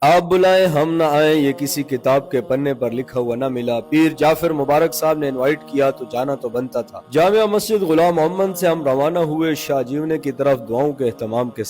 آپ بلائیں ہم نہ آئیں، یہ کسی کتاب کے پنے پر لکھا ہوا نہ ملا۔ پیر جعفر مبارک صاحب نے انوائٹ کیا تو جانا تو بنتا تھا۔ جامعہ مسجد غلام محمد سے ہم روانہ ہوئے شاہ جیونے کی طرف دعاؤں کے اہتمام کے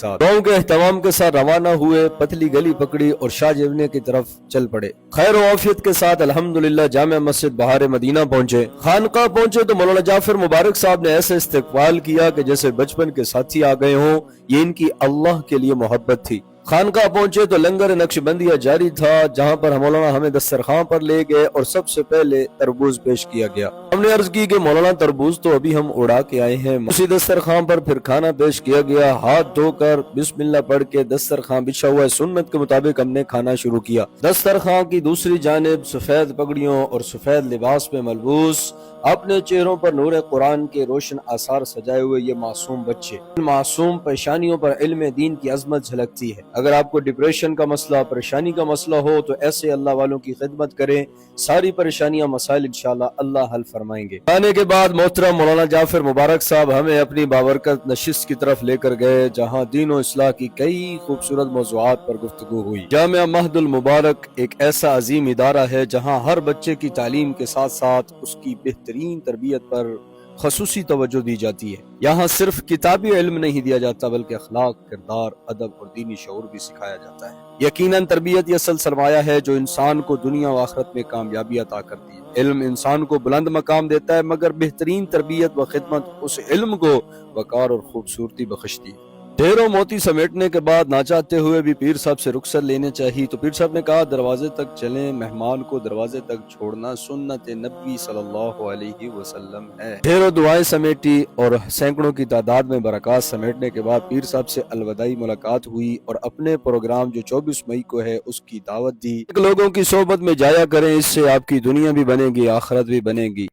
ساتھ روانہ ہوئے، پتلی گلی پکڑی اور شاہ جیونے کی طرف چل پڑے۔ خیر و عافیت کے ساتھ الحمدللہ جامعہ مسجد بہار مدینہ پہنچے۔ خانقاہ پہنچے تو مولانا جعفر مبارک صاحب نے ایسے استقبال کیا کہ جیسے بچپن کے ساتھی آ گئے ہوں۔ یہ ان کی اللہ کے لیے محبت تھی۔ خانقاہ پہنچے تو لنگر نقش بندیہ جاری تھا، جہاں پر مولانا ہمیں دسترخوان پر لے گئے اور سب سے پہلے تربوز پیش کیا گیا۔ ہم نے عرض کی کہ مولانا تربوز تو ابھی ہم اڑا کے آئے ہیں۔ اسی دسترخوان پر پھر کھانا پیش کیا گیا۔ ہاتھ دھو کر بسم اللہ پڑھ کے دسترخوان بچھا ہوا ہے، سنت کے مطابق ہم نے کھانا شروع کیا۔ دسترخوان کی دوسری جانب سفید پگڑیوں اور سفید لباس میں ملبوس، اپنے چہروں پر نور قرآن کے روشن آثار سجائے ہوئے یہ معصوم بچے، ان معصوم پیشانیوں پر علم دین کی عظمت جھلکتی ہے۔ اگر آپ کو ڈپریشن کا مسئلہ، پریشانی کا مسئلہ ہو تو ایسے اللہ والوں کی خدمت کریں، ساری پریشانیاں مسائل انشاءاللہ اللہ حل فرمائیں گے۔ آنے کے بعد محترم مولانا جعفر مبارک صاحب ہمیں اپنی بابرکت نشست کی طرف لے کر گئے، جہاں دین و اصلاح کی کئی خوبصورت موضوعات پر گفتگو ہوئی۔ جامعہ مہد المبارک ایک ایسا عظیم ادارہ ہے جہاں ہر بچے کی تعلیم کے ساتھ ساتھ اس کی بہترین تربیت پر خصوصی توجہ دی جاتی ہے۔ یہاں صرف کتابی علم نہیں دیا جاتا بلکہ اخلاق، کردار، ادب اور دینی شعور بھی سکھایا جاتا ہے۔ یقیناً تربیت یہ اصل سرمایہ ہے جو انسان کو دنیا و آخرت میں کامیابی عطا کرتی ہے۔ علم انسان کو بلند مقام دیتا ہے، مگر بہترین تربیت و خدمت اس علم کو وقار اور خوبصورتی بخشتی ہے۔ ڈھیروں موتی سمیٹنے کے بعد نہ چاہتے ہوئے بھی پیر صاحب سے رخصت لینے چاہیے تو پیر صاحب نے کہا دروازے تک چلیں، مہمان کو دروازے تک چھوڑنا سنت نبی صلی اللہ علیہ وسلم ہے۔ ڈھیروں دعائیں سمیٹی اور سینکڑوں کی تعداد میں برکات سمیٹنے کے بعد پیر صاحب سے الوداعی ملاقات ہوئی اور اپنے پروگرام جو 24 مئی کو ہے اس کی دعوت دی۔ لوگوں کی صحبت میں جایا کریں، اس سے آپ کی دنیا بھی بنے گی، آخرت بھی بنے گی۔